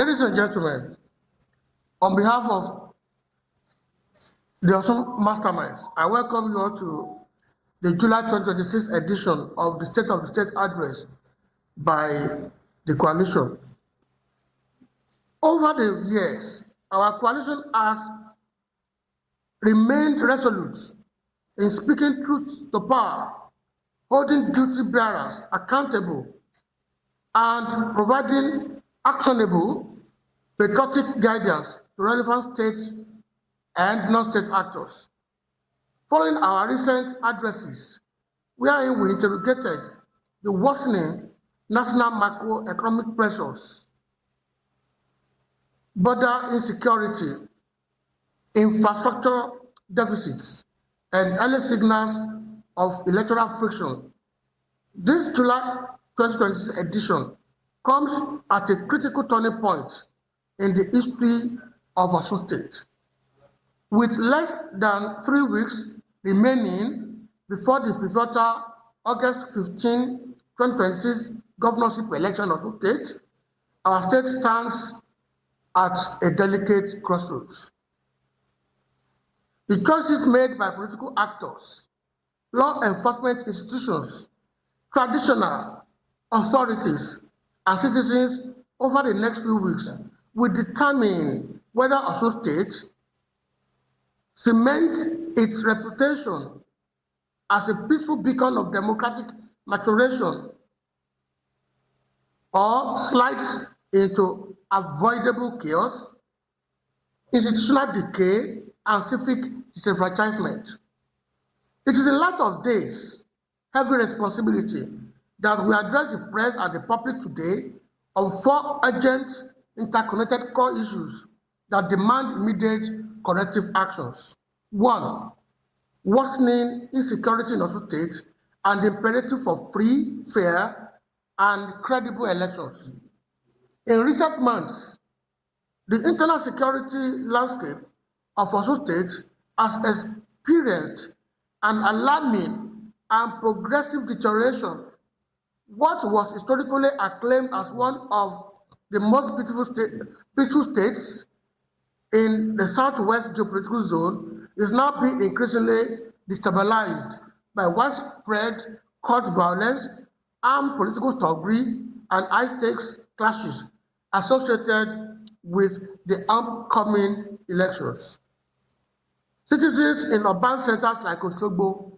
Ladies and gentlemen, on behalf of the Osun Masterminds, I welcome you all to the July 2026 edition of the State of the State Address by the coalition. Over the years, our coalition has remained resolute in speaking truth to power, holding duty bearers accountable, and providing actionable, patriotic guidance to relevant states and non-state actors. Following our recent addresses, wherein we interrogated the worsening national macroeconomic pressures, border insecurity, infrastructure deficits, and early signals of electoral friction, this July 2026 edition comes at a critical turning point in the history of Osun State. With less than 3 weeks remaining before the pivotal August 15, 2026 governorship election of Osun State, our state stands at a delicate crossroads. The choices made by political actors, law enforcement institutions, traditional authorities, and citizens over the next few weeks will determine whether Osun State cements its reputation as a peaceful beacon of democratic maturation or slides into avoidable chaos, institutional decay, and civic disenfranchisement. It is in light of this heavy responsibility that we address the press and the public today on 4 urgent, interconnected core issues that demand immediate corrective actions. 1. Worsening insecurity in Osun State and the imperative for free, fair, and credible elections. In recent months, the internal security landscape of Osun State has experienced an alarming and progressive deterioration. What was historically acclaimed as one of the most peaceful states in the southwest geopolitical zone is now being increasingly destabilized by widespread court violence, armed political thuggery, and high-stakes clashes associated with the upcoming elections. Citizens in urban centers like Osogbo,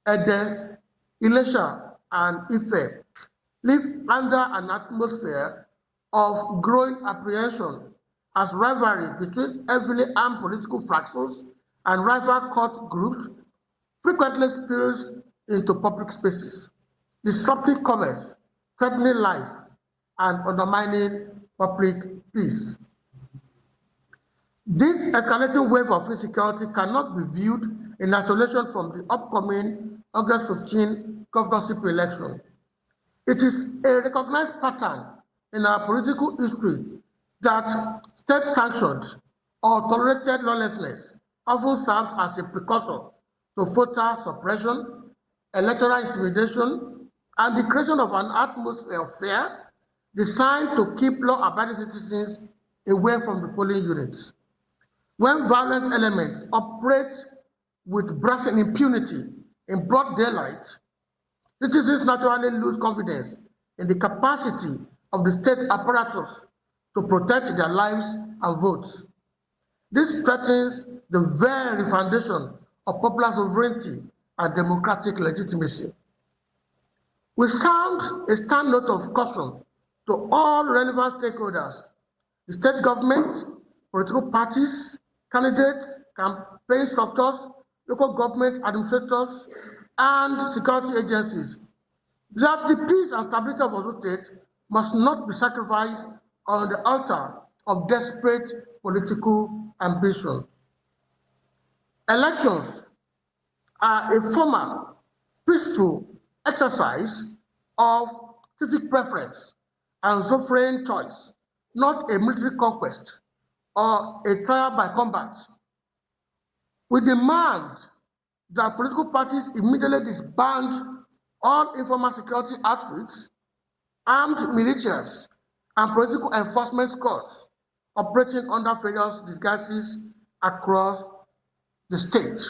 Ede, Ilesha, and Ife live under an atmosphere of growing apprehension as rivalry between heavily armed political factions and rival court groups frequently spills into public spaces, disrupting commerce, threatening life, and undermining public peace. This escalating wave of insecurity cannot be viewed in isolation from the upcoming August 15 governorship election. It is a recognized pattern in our political history that state-sanctioned or tolerated lawlessness often serves as a precursor to voter suppression, electoral intimidation, and the creation of an atmosphere of fear designed to keep law-abiding citizens away from the polling units. When violent elements operate with brazen impunity in broad daylight, citizens naturally lose confidence in the capacity of the state apparatus to protect their lives and votes. This threatens the very foundation of popular sovereignty and democratic legitimacy. We sound a stern note of caution to all relevant stakeholders, the state government, political parties, candidates, campaign structures, local government administrators, and security agencies, that the peace and stability of Osun State must not be sacrificed on the altar of desperate political ambition. Elections are a formal, peaceful exercise of civic preference and sovereign choice, not a military conquest or a trial by combat. We demand that political parties immediately disband all informal security outfits, armed militias, and political enforcement squads operating under various disguises across the state.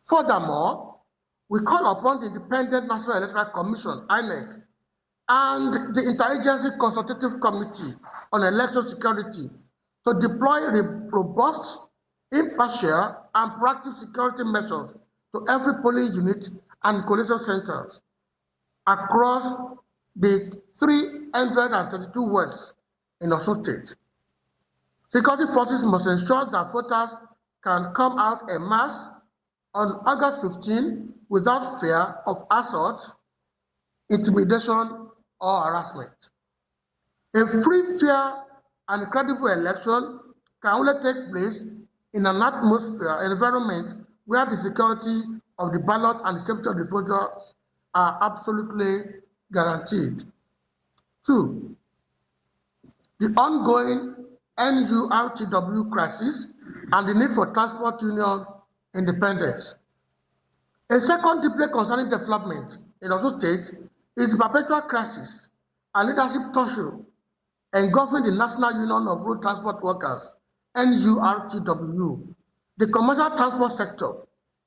Furthermore, we call upon the Independent National Electoral Commission, INEC, and the Interagency Consultative Committee on Election Security to deploy robust, impartial, and proactive security measures to every polling unit and collation centers across the 332 wards in Osun State. Security forces must ensure that voters can come out en masse on August 15 without fear of assault, intimidation, or harassment. A free, fair, and credible election can only take place in an environment where the security of the ballot and the safety of the voters are absolutely guaranteed. 2. The ongoing NURTW crisis and the need for transport union independence. A second deeply concerning development in Osun State is the perpetual crisis and leadership torture engulfing the National Union of Road Transport Workers, NURTW, the commercial transport sector,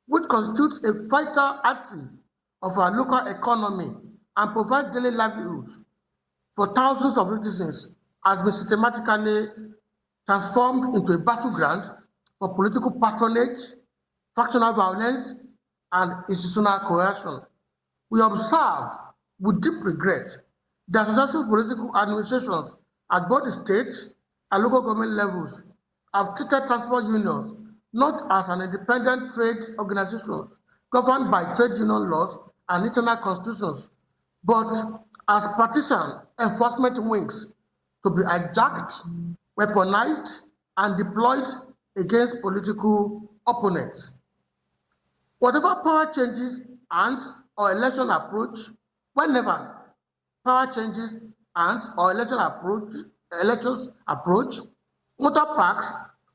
which constitutes a vital artery of our local economy and provides daily livelihoods for thousands of citizens, has been systematically transformed into a battleground for political patronage, factional violence, and institutional coercion. We observe with deep regret that successful political administrations at both the state and local government levels have treated transport unions not as an independent trade organization governed by trade union laws and internal constitutions, but as partisan enforcement wings to be hijacked, weaponized, and deployed against political opponents. Whatever power changes hands or election approach, whenever power changes hands or elections approach, motor parks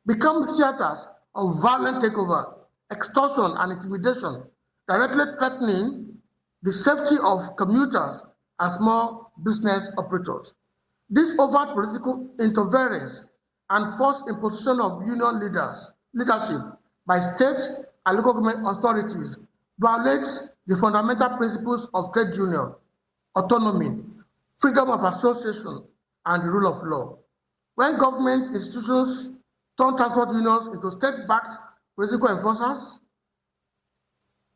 become theaters of violent takeover, extortion, and intimidation, directly threatening the safety of commuters and small business operators. This overt political interference and forced imposition of union leadership by state and local government authorities violates the fundamental principles of trade union, autonomy, freedom of association, and the rule of law. When government institutions turn transport unions into state-backed political enforcers,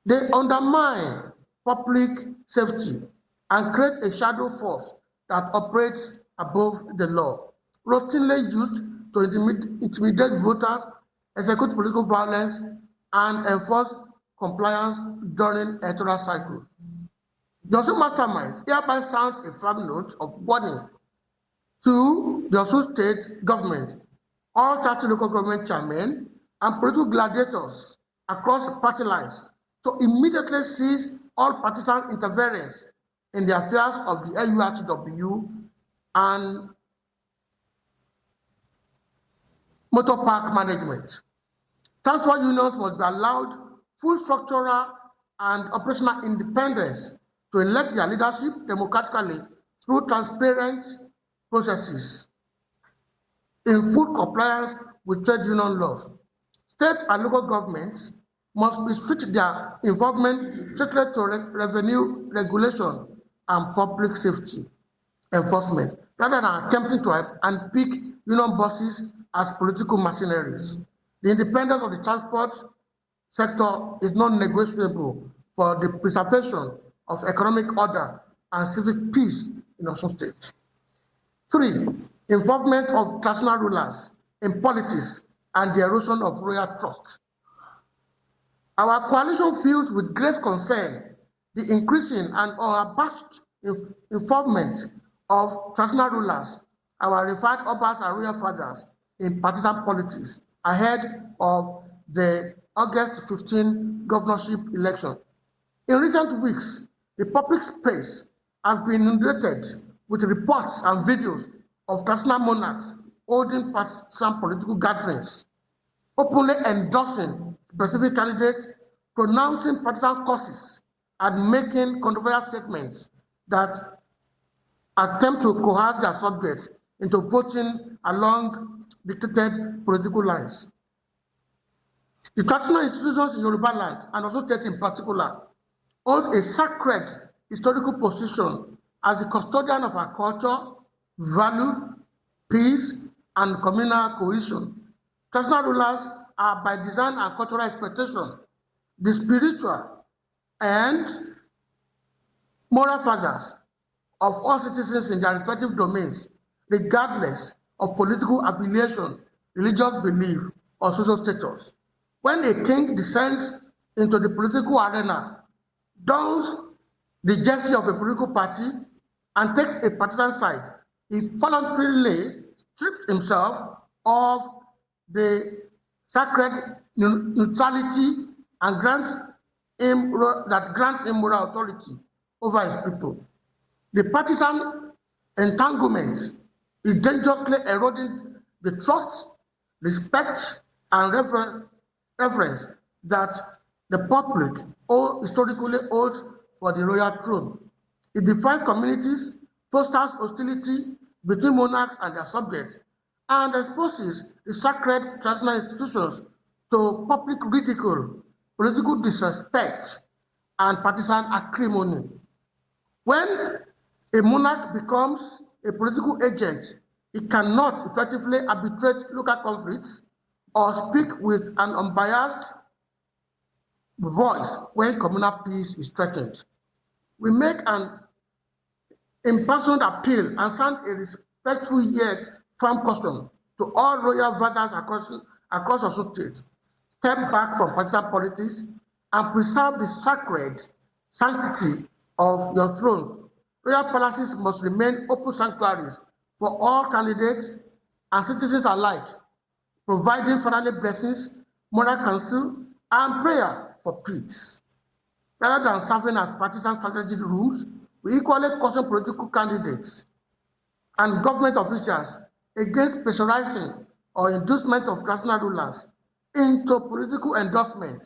they undermine public safety and create a shadow force that operates above the law, routinely used to intimidate voters, execute political violence, and enforce compliance during electoral cycles. The Osun Masterminds hereby sounds a firm note of warning to the Osun State government, all 30 local government chairmen, and political gladiators across party lines to immediately cease all partisan interference in the affairs of the NURTW and motor park management. Transport unions must be allowed full structural and operational independence to elect their leadership democratically through transparent processes in full compliance with trade union laws. State and local governments must restrict their involvement strictly to revenue regulation and public safety enforcement, rather than attempting to unpick union bosses as political mercenaries. The independence of the transport sector is non-negotiable for the preservation of economic order and civic peace in Osun State. 3. Involvement of traditional rulers in politics and the erosion of royal trust. Our coalition feels with grave concern the increasing and unabashed involvement of traditional rulers, our revered Obas and royal fathers, in partisan politics ahead of the August 15 governorship election. In recent weeks, the public space has been inundated with reports and videos of traditional monarchs holding partisan political gatherings, openly endorsing specific candidates, pronouncing partisan causes, and making controversial statements that attempt to coerce their subjects into voting along dictated political lines. The traditional institutions in Yoruba land, and also state in particular, hold a sacred historical position as the custodian of our culture, value, peace, and communal cohesion. Traditional rulers are, by design and cultural expectation, the spiritual and moral fathers of all citizens in their respective domains, regardless of political affiliation, religious belief, or social status. When a king descends into the political arena, dons the jersey of a political party, and takes a partisan side, he voluntarily strips himself of the sacred neutrality and grants him moral authority over his people. The partisan entanglement is dangerously eroding the trust, respect, and reverence that the public historically owes for the royal throne. It divides communities, fosters hostility between monarchs and their subjects, and exposes the sacred traditional institutions to public ridicule, political disrespect, and partisan acrimony. When a monarch becomes a political agent, he cannot effectively arbitrate local conflicts or speak with an unbiased voice when communal peace is threatened. We make an impassioned appeal and sound a respectful yet firm caution to all royal fathers across our state. Step back from partisan politics and preserve the sacred sanctity of your thrones. Royal palaces must remain open sanctuaries for all candidates and citizens alike, providing fatherly blessings, moral counsel, and prayer for peace. Rather than serving as partisan strategy rooms, we equally caution political candidates and government officials against pressurizing or inducement of national rulers into political endorsement.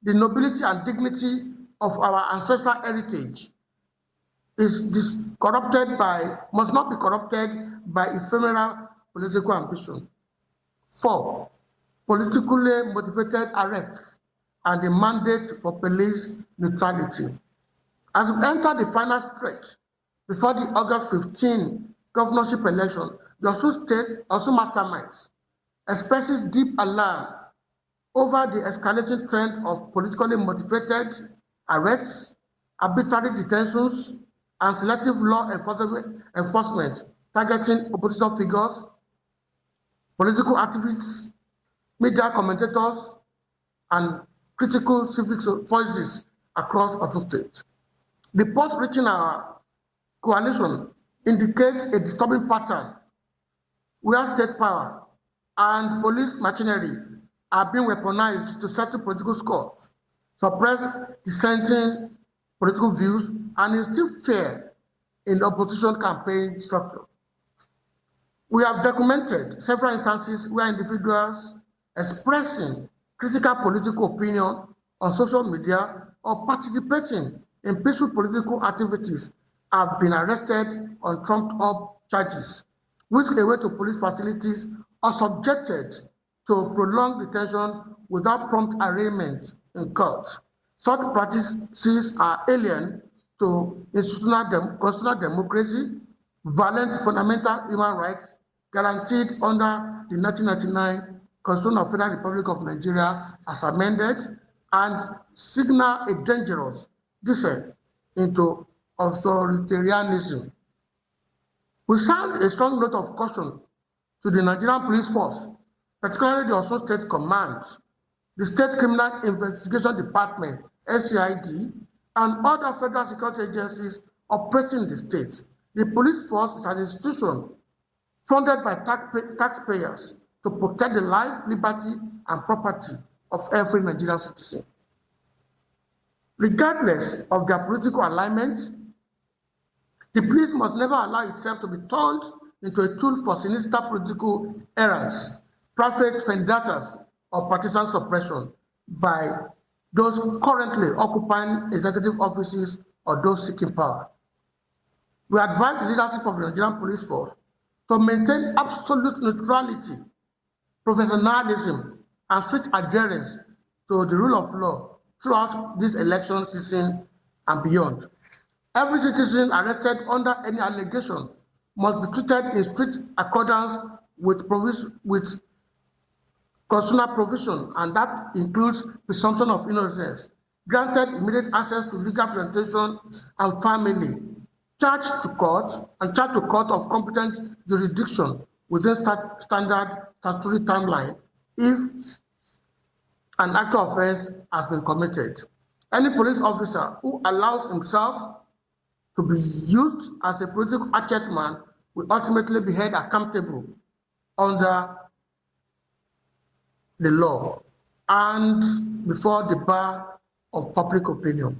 The nobility and dignity of our ancestral heritage must not be corrupted by ephemeral political ambition. 4. Politically motivated arrests and the mandate for police neutrality. As we enter the final stretch before the August 15 governorship election, the Osun Masterminds expresses deep alarm over the escalating trend of politically motivated arrests, arbitrary detentions, and selective law enforcement targeting opposition figures, political activists, media commentators, and critical civic voices across Osun State. Reports reaching our coalition indicate a disturbing pattern where state power and police machinery are being weaponized to settle political scores, suppress dissenting political views, and instill fear in the opposition campaign structure. We have documented several instances where individuals expressing critical political opinion on social media or participating in peaceful political activities have been arrested on trumped-up charges, whisked away to police facilities, or subjected to prolonged detention without prompt arraignment in court. Such practices are alien to constitutional democracy, violent fundamental human rights guaranteed under the 1999 Constitution of the Federal Republic of Nigeria as amended, and signal a dangerous descent into authoritarianism. We sound a strong note of caution to the Nigerian Police Force, particularly the Osun State Command, the State Criminal Investigation Department, SCID, and other federal security agencies operating in the state. The police force is an institution funded by taxpayers to protect the life, liberty, and property of every Nigerian citizen. Regardless of their political alignment, the police must never allow itself to be turned into a tool for sinister political errands, private vendettas, or partisan suppression by those currently occupying executive offices or those seeking power. We advise the leadership of the Nigerian Police Force to maintain absolute neutrality, professionalism, and strict adherence to the rule of law throughout this election season and beyond. Every citizen arrested under any allegation must be treated in strict accordance with constitutional provision, and that includes presumption of innocence, granted immediate access to legal representation and family, charged to court of competent jurisdiction within standard statutory timeline if an actual offense has been committed. Any police officer who allows himself to be used as a political hatchetman will ultimately be held accountable under the law and before the bar of public opinion.